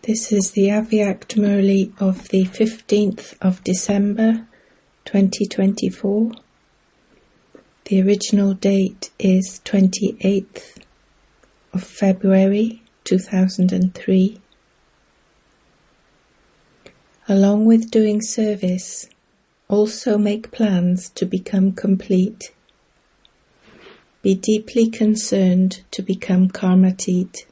This is the Avyact Murli of the 15th of December 2024. The original date is 28th of February 2003. Along with doing service, also make plans to become complete. Be deeply concerned to become karmatit.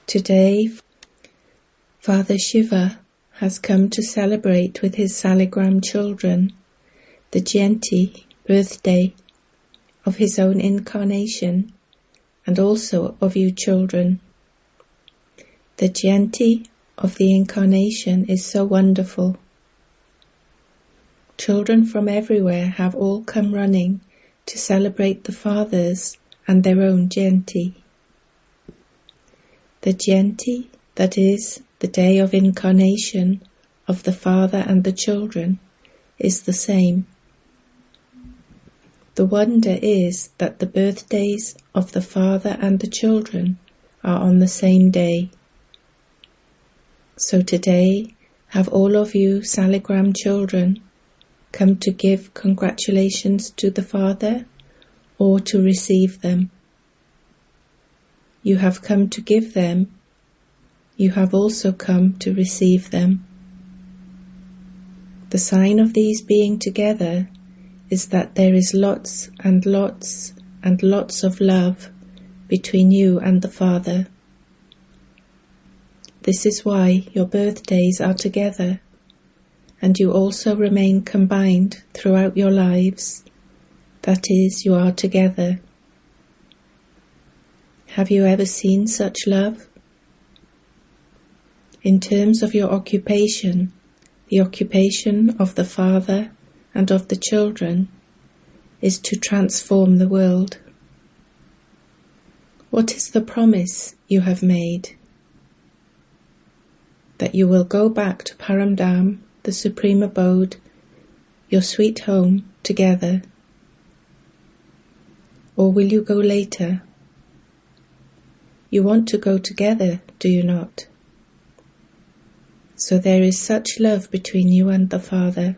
Today, Father Shiva has come to celebrate with his Saligram children the Jayanti birthday of his own incarnation and also of you children. The Jayanti of the incarnation is so wonderful. Children from everywhere have all come running to celebrate the fathers and their own Jayanti. The Jayanti, that is, the day of incarnation of the father and the children, is the same. The wonder is that the birthdays of the father and the children are on the same day. So today, have all of you Saligram children come to give congratulations to the father or to receive them? You have come to give them. You have also come to receive them. The sign of these being together is that there is lots and lots and lots of love between you and the Father. This is why your birthdays are together, and you also remain combined throughout your lives. That is, you are together. Have you ever seen such love? In terms of your occupation, the occupation of the Father and of the children is to transform the world. What is the promise you have made? That you will go back to Paramdam, the supreme abode, your sweet home, together. Or will you go later? You want to go together, do you not? So there is such love between you and the Father.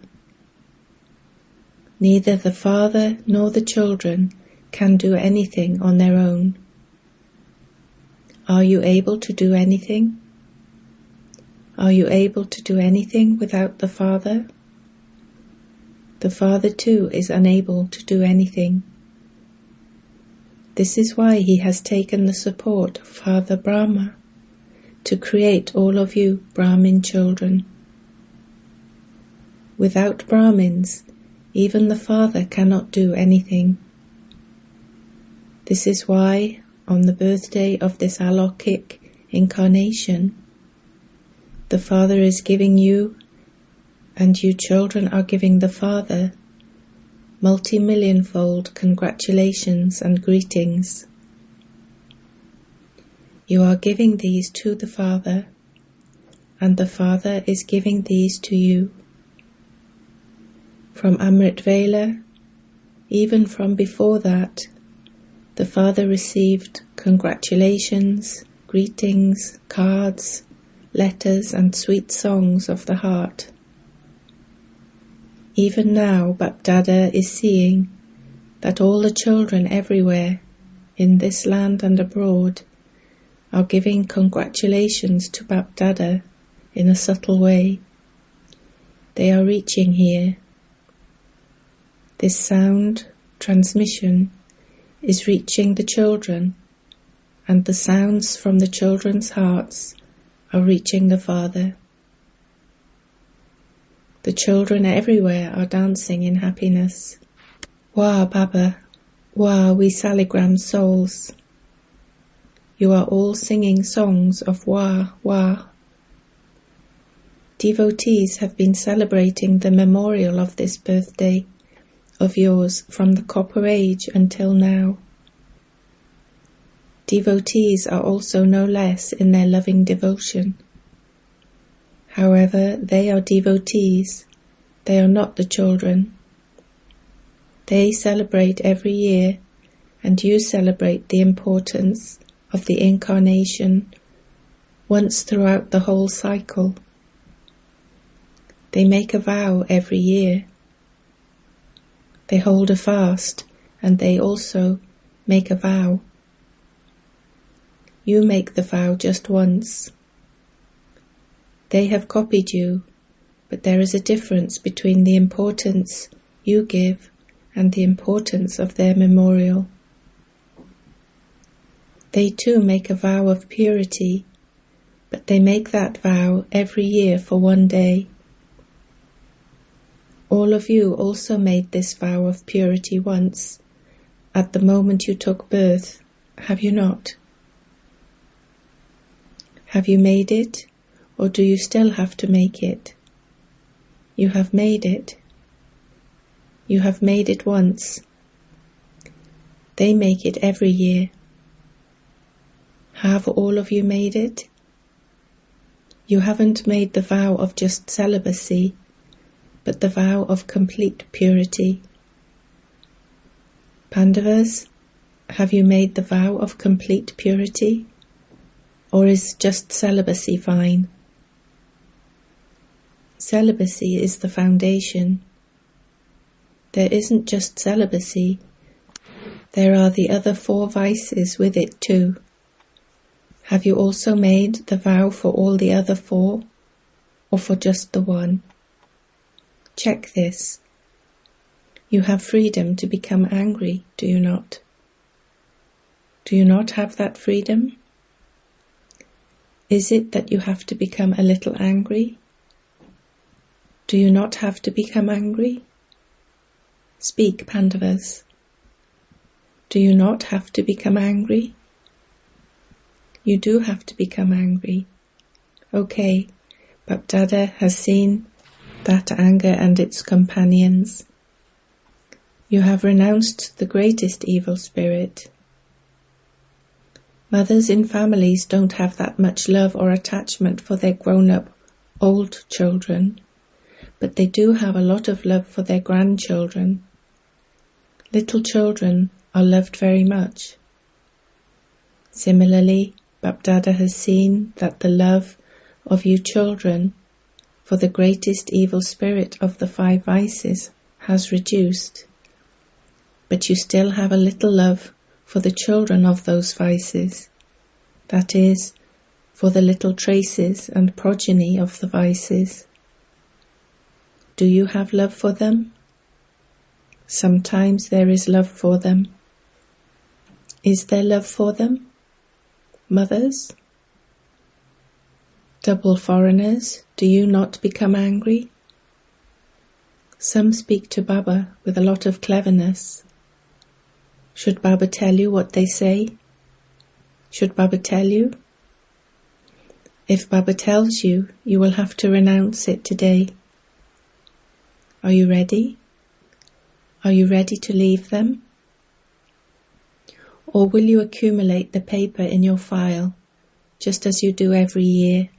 Neither the Father nor the children can do anything on their own. Are you able to do anything? Are you able to do anything without the Father? The Father too is unable to do anything. This is why he has taken the support of Father Brahma to create all of you Brahmin children. Without Brahmins, even the Father cannot do anything. This is why, on the birthday of this Alokik incarnation, the Father is giving you, and you children are giving the Father, multi-millionfold congratulations and greetings. You are giving these to the Father, and the Father is giving these to you. From Amrit Vela, even from before that, the Father received congratulations, greetings, cards, letters and sweet songs of the heart. Even now, Bapdada is seeing that all the children everywhere, in this land and abroad, are giving congratulations to Bapdada in a subtle way. They are reaching here. This sound transmission is reaching the children, and the sounds from the children's hearts are reaching the Father. The children everywhere are dancing in happiness. Wah, Baba, wah, we Saligram souls. You are all singing songs of wah, wah. Devotees have been celebrating the memorial of this birthday of yours from the Copper Age until now. Devotees are also no less in their loving devotion. However, they are devotees, they are not the children. They celebrate every year, and you celebrate the importance of the incarnation once throughout the whole cycle. They make a vow every year. They hold a fast, and they also make a vow. You make the vow just once. They have copied you, but there is a difference between the importance you give and the importance of their memorial. They too make a vow of purity, but they make that vow every year for one day. All of you also made this vow of purity once, at the moment you took birth, have you not? Have you made it, or do you still have to make it? You have made it. You have made it once. They make it every year. Have all of you made it? You haven't made the vow of just celibacy, but the vow of complete purity. Pandavas, have you made the vow of complete purity? Or is just celibacy fine? Celibacy is the foundation. There isn't just celibacy. There are the other 4 vices with it too. Have you also made the vow for all the other 4, or for just the one? Check this. You have freedom to become angry, do you not? Do you not have that freedom? Is it that you have to become a little angry? Do you not have to become angry? Speak, Pandavas. Do you not have to become angry? You do have to become angry. Okay, Bapdada has seen that anger and its companions. You have renounced the greatest evil spirit. Mothers in families don't have that much love or attachment for their grown-up old children, but they do have a lot of love for their grandchildren. Little children are loved very much. Similarly, Bapdada has seen that the love of you children for the greatest evil spirit of the 5 vices has reduced, but you still have a little love for the children of those vices, that is, for the little traces and progeny of the vices. Do you have love for them? Sometimes there is love for them. Is there love for them? Mothers? Double foreigners, do you not become angry? Some speak to Baba with a lot of cleverness. Should Baba tell you what they say? Should Baba tell you? If Baba tells you, you will have to renounce it today. Are you ready? Are you ready to leave them? Or will you accumulate the paper in your file, just as you do every year?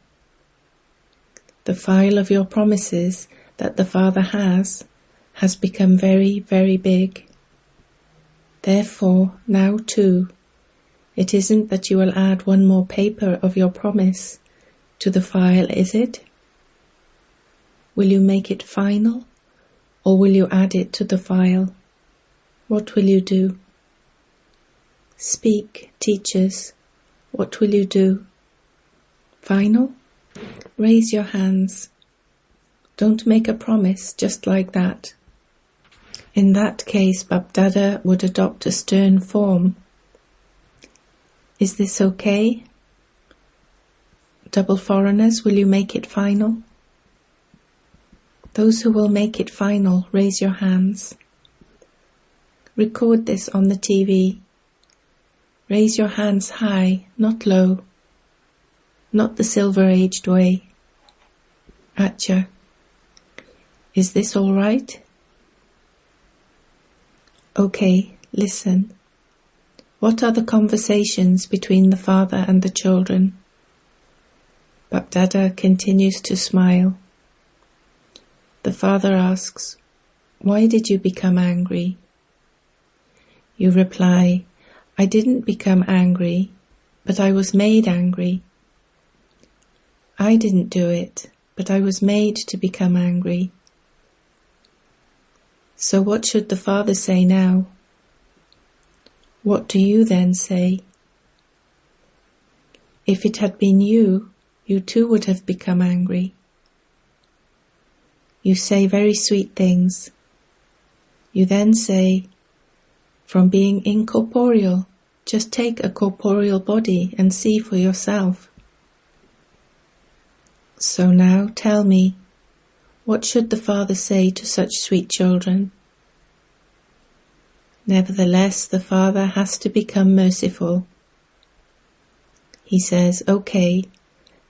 The file of your promises that the Father has become very, very big. Therefore, now too, it isn't that you will add one more paper of your promise to the file, is it? Will you make it final, or will you add it to the file? What will you do? Speak, teachers. What will you do? Final? Raise your hands. Don't make a promise just like that. In that case, Bapdada would adopt a stern form. Is this okay? Double foreigners, will you make it final? Those who will make it final, raise your hands. Record this on the TV. Raise your hands high, not low. Not the silver-aged way. Acha. Is this all right? Okay, listen. What are the conversations between the father and the children? Bapdada continues to smile. The father asks, "Why did you become angry?" You reply, "I didn't become angry. but I was made angry. I didn't do it, but I was made to become angry. So what should the Father say now? What do you then say? If it had been you, you too would have become angry. You say very sweet things. You then say, from being incorporeal, just take a corporeal body and see for yourself. So now tell me, what should the Father say to such sweet children? Nevertheless, the Father has to become merciful. He says, okay,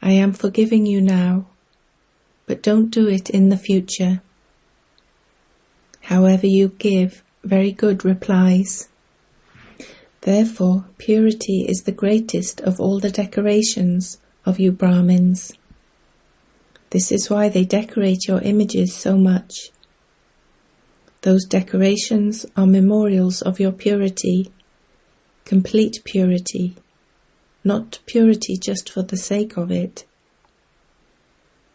I am forgiving you now, but don't do it in the future. However you give very good replies. Therefore, purity is the greatest of all the decorations of you Brahmins. This is why they decorate your images so much. Those decorations are memorials of your purity, complete purity, not purity just for the sake of it.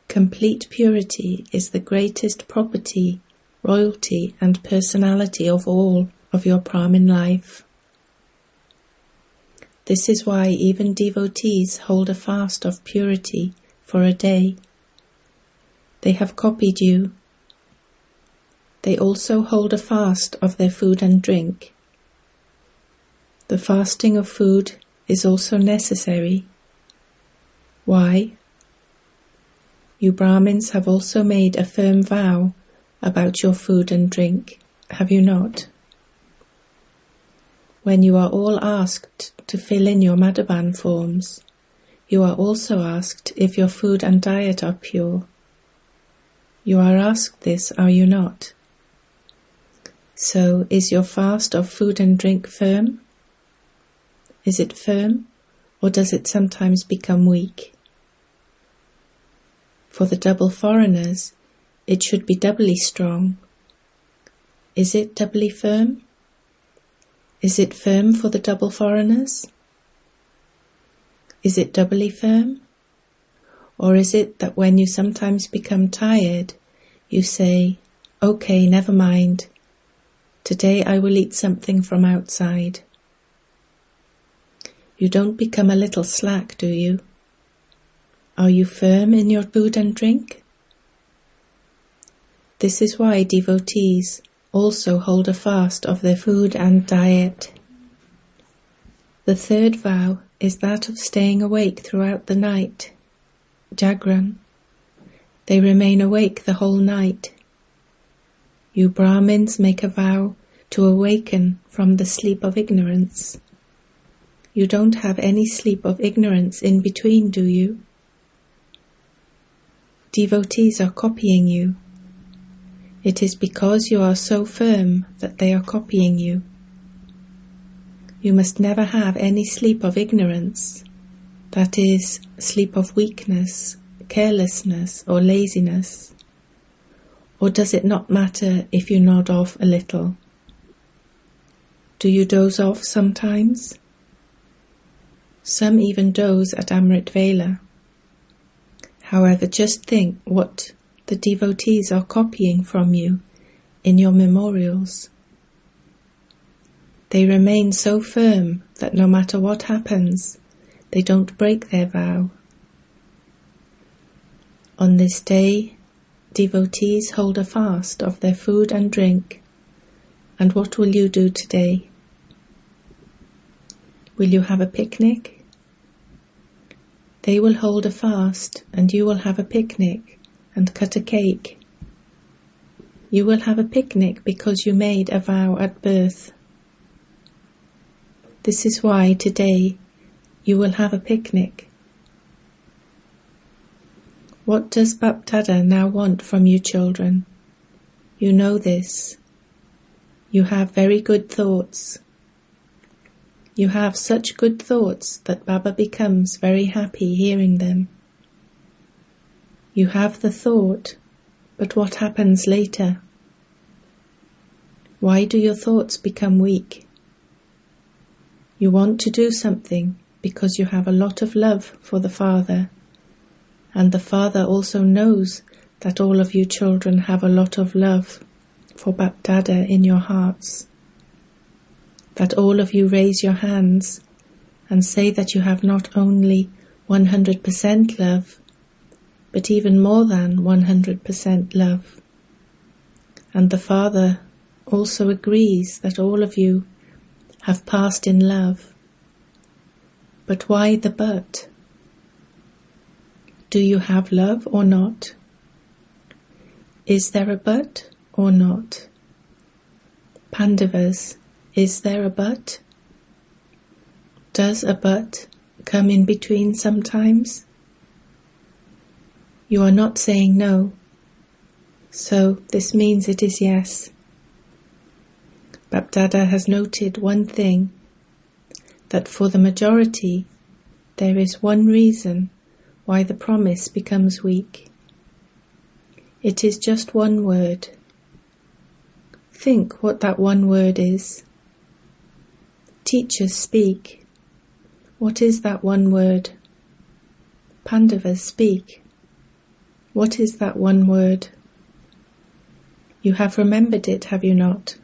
Complete purity is the greatest property, royalty and personality of all of your Brahmin life. This is why even devotees hold a fast of purity for a day. They have copied you. They also hold a fast of their food and drink. The fasting of food is also necessary. Why? You Brahmins have also made a firm vow about your food and drink, have you not? When you are all asked to fill in your Madhaban forms, you are also asked if your food and diet are pure. You are asked this, are you not? So, is your fast of food and drink firm? Is it firm, or does it sometimes become weak? For the double foreigners, it should be doubly strong. Is it doubly firm? Is it firm for the double foreigners? Is it doubly firm? Or is it that when you sometimes become tired, you say, okay, never mind. Today I will eat something from outside. You don't become a little slack, do you? Are you firm in your food and drink? This is why devotees also hold a fast of their food and diet. The third vow is that of staying awake throughout the night, Jagran. They remain awake the whole night. You Brahmins make a vow to awaken from the sleep of ignorance. You don't have any sleep of ignorance in between, do you? Devotees are copying you. It is because you are so firm that they are copying you. You must never have any sleep of ignorance, that is, sleep of weakness, carelessness or laziness. Or does it not matter if you nod off a little? Do you doze off sometimes? Some even doze at Amrit Vela. However, just think what the devotees are copying from you in your memorials. They remain so firm that no matter what happens, they don't break their vow. On this day, devotees hold a fast of their food and drink. And what will you do today? Will you have a picnic? They will hold a fast and you will have a picnic and cut a cake. You will have a picnic because you made a vow at birth. This is why today you will have a picnic. What does Bapdada now want from you children? You know this. You have very good thoughts. You have such good thoughts that Baba becomes very happy hearing them. You have the thought, but what happens later? Why do your thoughts become weak? You want to do something, because you have a lot of love for the Father, and the Father also knows that all of you children have a lot of love for Bap Dada in your hearts, that all of you raise your hands and say that you have not only 100% love, but even more than 100% love. And the Father also agrees that all of you have passed in love. But why the but? Do you have love or not? Is there a but or not? Pandavas, is there a but? Does a but come in between sometimes? You are not saying no, so this means it is yes. Bap Dada has noted one thing, that for the majority there is one reason why the promise becomes weak. It is just one word. Think what that one word is. Teachers speak. What is that one word? Pandavas speak. What is that one word? You have remembered it, have you not?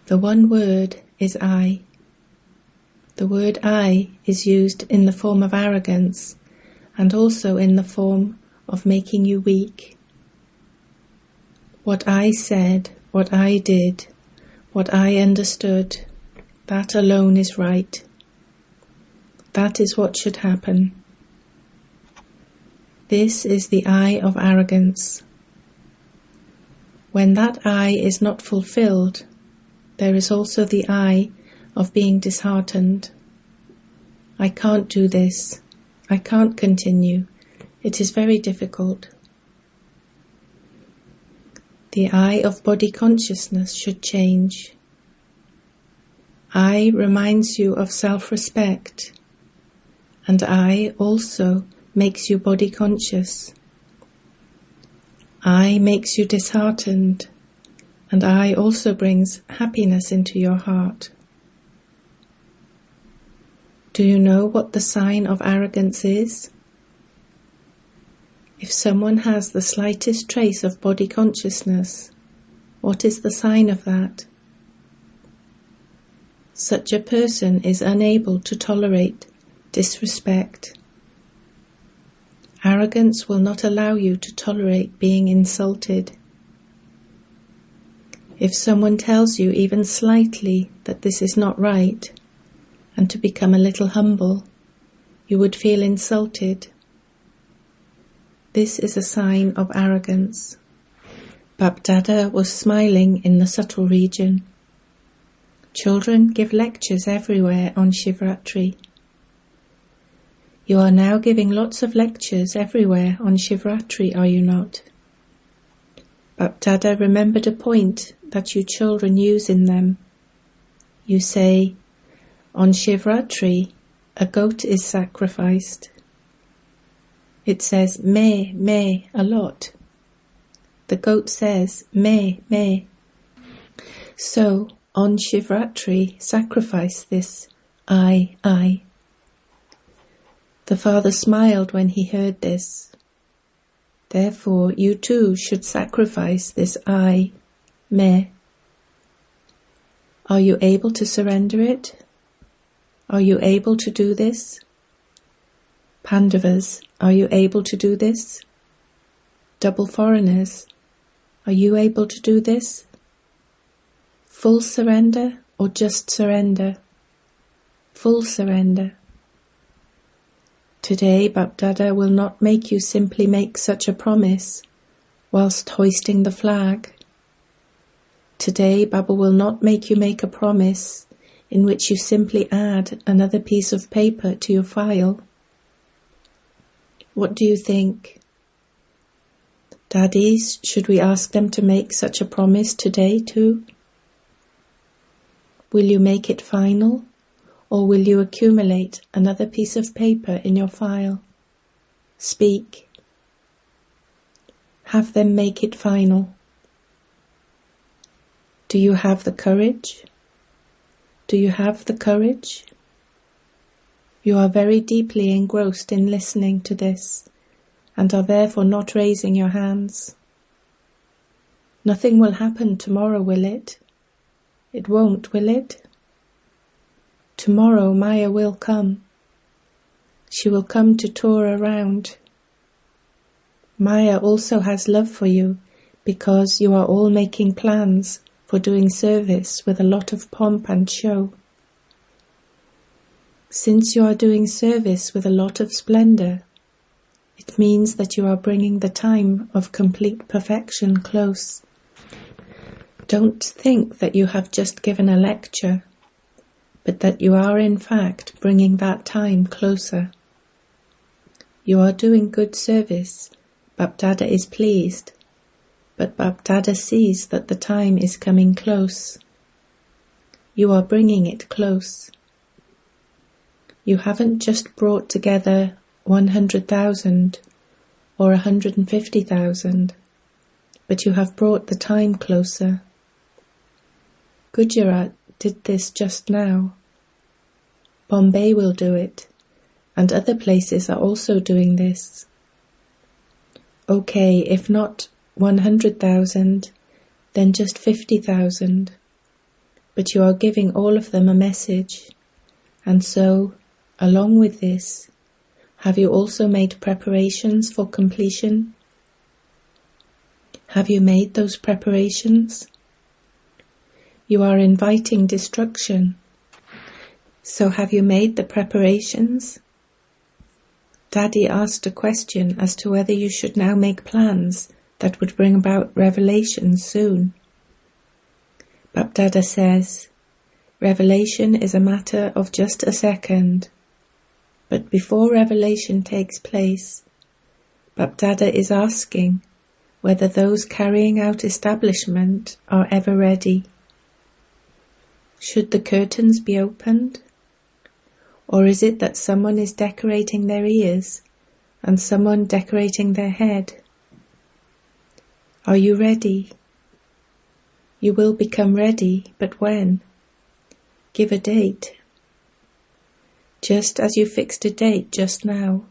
The one word is I. The word I is used in the form of arrogance and also in the form of making you weak. What I said, what I did, what I understood, that alone is right. That is what should happen. This is the I of arrogance. When that I is not fulfilled, there is also the I of being disheartened. I can't do this. I can't continue. It is very difficult. The I of body consciousness should change. I reminds you of self-respect, and I also makes you body conscious. I makes you disheartened, and I also brings happiness into your heart. Do you know what the sign of arrogance is? If someone has the slightest trace of body consciousness, what is the sign of that? Such a person is unable to tolerate disrespect. Arrogance will not allow you to tolerate being insulted. If someone tells you even slightly that this is not right, and to become a little humble, you would feel insulted. This is a sign of arrogance. Bap Dada was smiling in the subtle region. Children give lectures everywhere on Shivratri. You are now giving lots of lectures everywhere on Shivratri, are you not? Bap Dada remembered a point that you children use in them. You say, on Shivratri, a goat is sacrificed. It says me a lot. The goat says me. So, on Shivratri, sacrifice this I. The father smiled when he heard this. Therefore, you too should sacrifice this I, me. Are you able to surrender it? Are you able to do this? Pandavas, are you able to do this? Double foreigners, are you able to do this? Full surrender or just surrender? Full surrender. Today, Bap Dada will not make you simply make such a promise whilst hoisting the flag. Today, Baba will not make you make a promise in which you simply add another piece of paper to your file. What do you think? Daddies, should we ask them to make such a promise today too? Will you make it final, or will you accumulate another piece of paper in your file? Speak. Have them make it final. Do you have the courage? Do you have the courage? You are very deeply engrossed in listening to this, and are therefore not raising your hands. Nothing will happen tomorrow, will it? It won't, will it? Tomorrow Maya will come. She will come to tour around. Maya also has love for you because you are all making plans for doing service with a lot of pomp and show. Since you are doing service with a lot of splendor, it means that you are bringing the time of complete perfection close. Don't think that you have just given a lecture, but that you are in fact bringing that time closer. You are doing good service. Bapdada is pleased, but Bapdada sees that the time is coming close. You are bringing it close. You haven't just brought together 100,000 or 150,000, but you have brought the time closer. Gujarat did this just now. Bombay will do it, and other places are also doing this. Okay, if not 100,000, then just 50,000. But you are giving all of them a message, and so, along with this, have you also made preparations for completion? Have you made those preparations? You are inviting destruction. So have you made the preparations? Daddy asked a question as to whether you should now make plans that would bring about revelation soon. Bapdada says, revelation is a matter of just a second. But before revelation takes place, Bapdada is asking whether those carrying out establishment are ever ready. Should the curtains be opened? Or is it that someone is decorating their ears and someone decorating their head? Are you ready? You will become ready, but when? Give a date. Just as you fixed a date just now,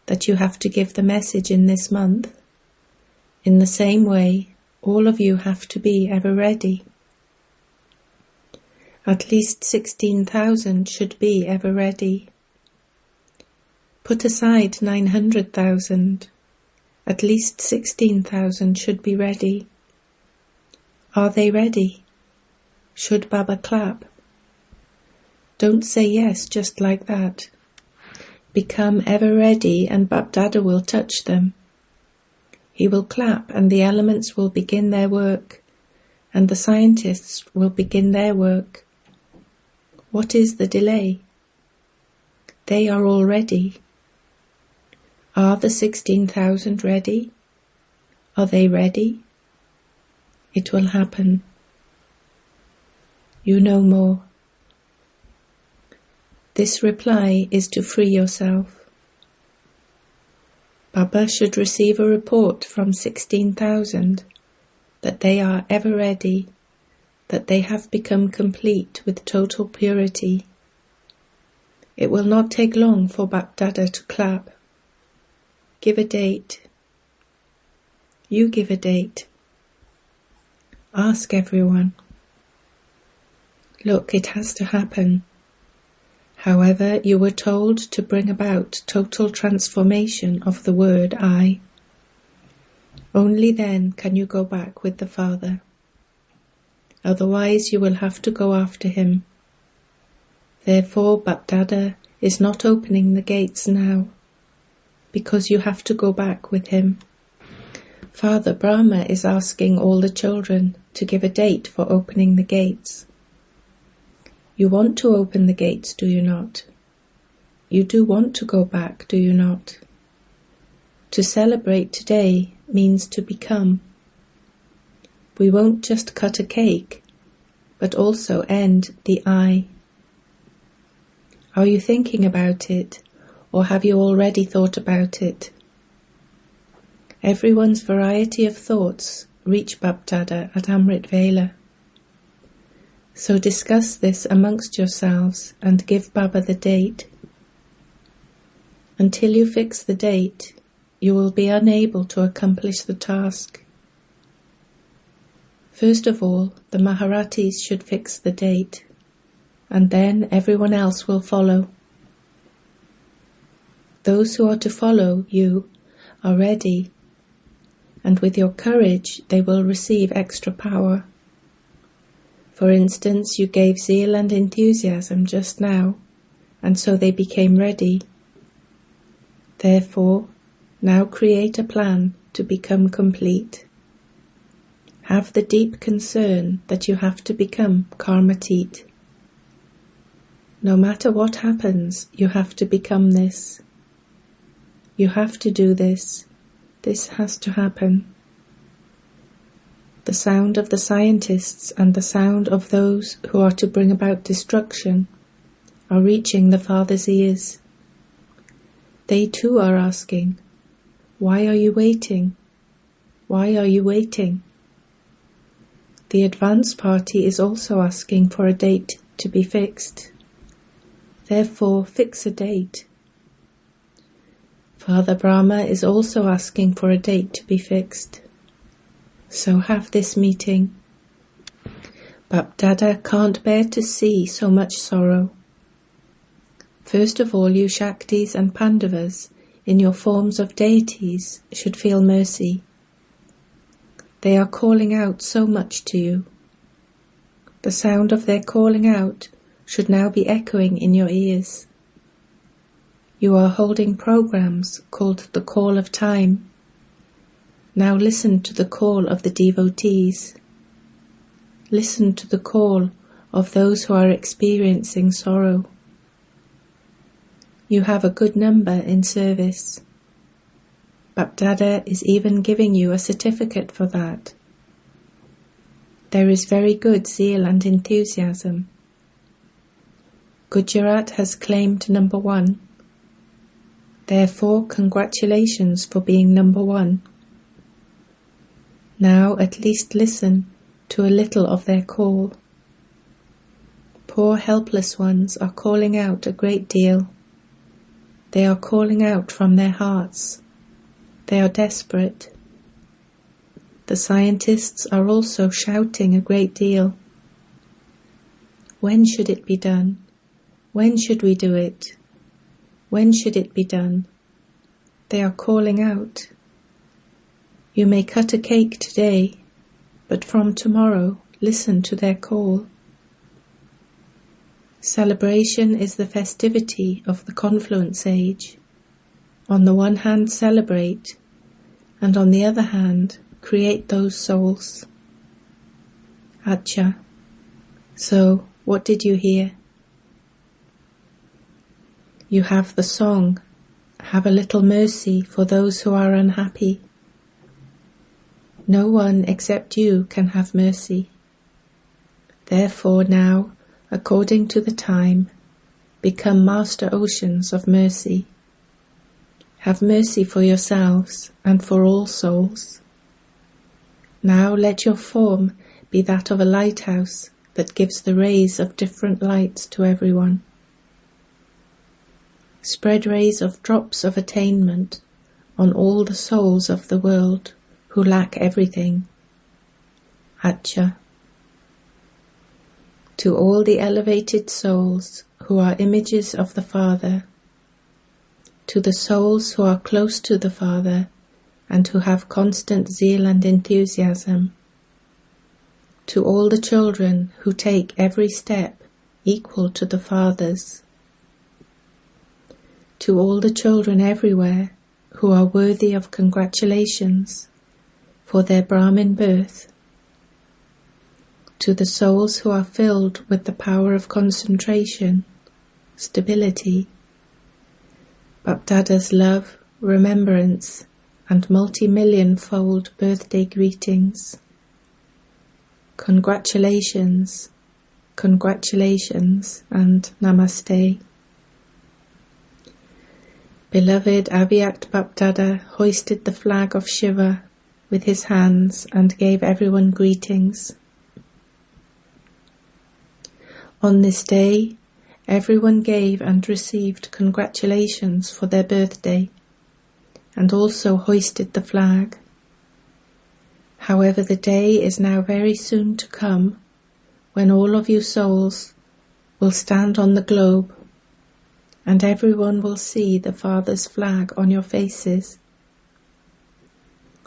that you have to give the message in this month, in the same way, all of you have to be ever ready. At least 16,000 should be ever ready. Put aside 900,000. At least 16,000 should be ready. Are they ready? Should Baba clap? Don't say yes just like that. Become ever ready and Bapdada will touch them. He will clap and the elements will begin their work, and the scientists will begin their work. What is the delay? They are all ready. Are the 16,000 ready? Are they ready? It will happen. You know more. This reply is to free yourself. Baba should receive a report from 16,000 that they are ever ready, that they have become complete with total purity. It will not take long for Bapdada to clap. Give a date. You give a date. Ask everyone. Look, it has to happen. However, you were told to bring about total transformation of the word I. Only then can you go back with the Father. Otherwise you will have to go after him. Therefore Bapdada is not opening the gates now, because you have to go back with him. Father Brahma is asking all the children to give a date for opening the gates. You want to open the gates, do you not? You do want to go back, do you not? To celebrate today means to become. We won't just cut a cake, but also end the I. Are you thinking about it, or have you already thought about it? Everyone's variety of thoughts reach Bapdada at Amrit Vela. So discuss this amongst yourselves and give Baba the date. Until you fix the date, you will be unable to accomplish the task. First of all, the Maharatis should fix the date, and then everyone else will follow. Those who are to follow you are ready, and with your courage they will receive extra power. For instance, you gave zeal and enthusiasm just now, and so they became ready. Therefore, now create a plan to become complete. Have the deep concern that you have to become karmatit. No matter what happens, you have to become this. You have to do this. This has to happen. The sound of the scientists and the sound of those who are to bring about destruction are reaching the Father's ears. They too are asking, "Why are you waiting? Why are you waiting?" The advance party is also asking for a date to be fixed. Therefore, fix a date. Father Brahma is also asking for a date to be fixed. So have this meeting. Bapdada can't bear to see so much sorrow. First of all, you Shaktis and Pandavas, in your forms of deities, should feel mercy. They are calling out so much to you. The sound of their calling out should now be echoing in your ears. You are holding programs called the Call of Time. Now listen to the call of the devotees. Listen to the call of those who are experiencing sorrow. You have a good number in service. Bapdada is even giving you a certificate for that. There is very good zeal and enthusiasm. Gujarat has claimed number 1. Therefore, congratulations for being number 1. Now at least listen to a little of their call. Poor helpless ones are calling out a great deal. They are calling out from their hearts. They are desperate. The scientists are also shouting a great deal. When should it be done? When should we do it? When should it be done? They are calling out. You may cut a cake today, but from tomorrow listen to their call. Celebration is the festivity of the confluence age. On the one hand, celebrate, and on the other hand, create those souls. Acha. So, what did you hear? You have the song, "Have a little mercy for those who are unhappy." No one except you can have mercy. Therefore now, according to the time, become master oceans of mercy. Have mercy for yourselves and for all souls. Now let your form be that of a lighthouse that gives the rays of different lights to everyone. Spread rays of drops of attainment on all the souls of the world who lack everything. Acha. To all the elevated souls who are images of the Father, to the souls who are close to the Father and who have constant zeal and enthusiasm, to all the children who take every step equal to the Father's, to all the children everywhere who are worthy of congratulations for their Brahmin birth, to the souls who are filled with the power of concentration, stability, Bapdada's love, remembrance, and multi-million-fold birthday greetings. Congratulations, congratulations, and namaste. Beloved Avyakt Bapdada hoisted the flag of Shiva with his hands and gave everyone greetings. On this day, everyone gave and received congratulations for their birthday, and also hoisted the flag. However, the day is now very soon to come when all of you souls will stand on the globe, and everyone will see the Father's flag on your faces.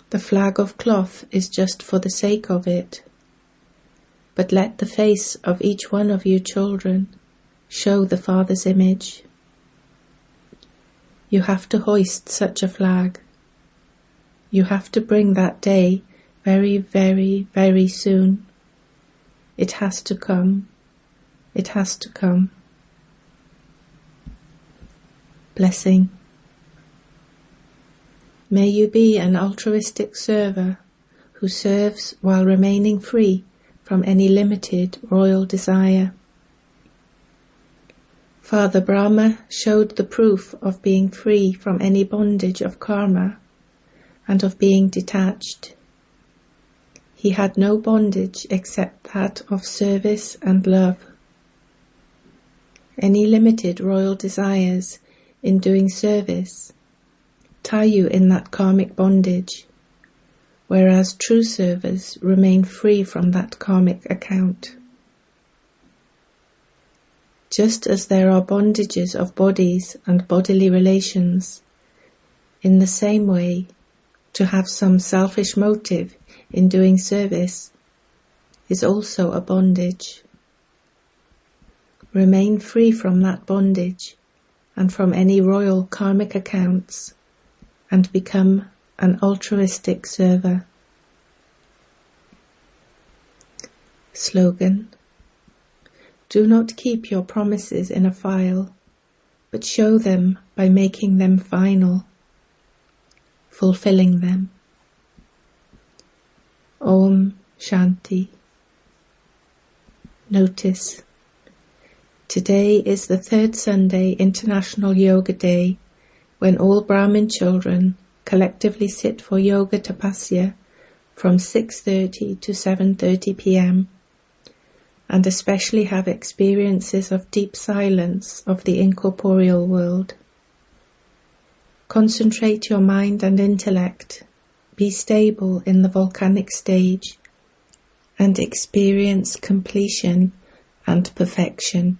The flag of cloth is just for the sake of it, but let the face of each one of you children show the Father's image. You have to hoist such a flag. You have to bring that day very, very, very soon. It has to come. It has to come. Blessing. May you be an altruistic server who serves while remaining free from any limited royal desire. Father Brahma showed the proof of being free from any bondage of karma and of being detached. He had no bondage except that of service and love. Any limited royal desires in doing service tie you in that karmic bondage, whereas true servers remain free from that karmic account. Just as there are bondages of bodies and bodily relations, in the same way, to have some selfish motive in doing service is also a bondage. Remain free from that bondage and from any royal karmic accounts, and become an altruistic server. Slogan: do not keep your promises in a file, but show them by making them final, fulfilling them. Om Shanti. Notice: today is the third Sunday International Yoga Day, when all Brahmin children collectively sit for yoga tapasya from 6:30 to 7:30 p.m. and especially have experiences of deep silence of the incorporeal world. Concentrate your mind and intellect, be stable in the volcanic stage, and experience completion and perfection.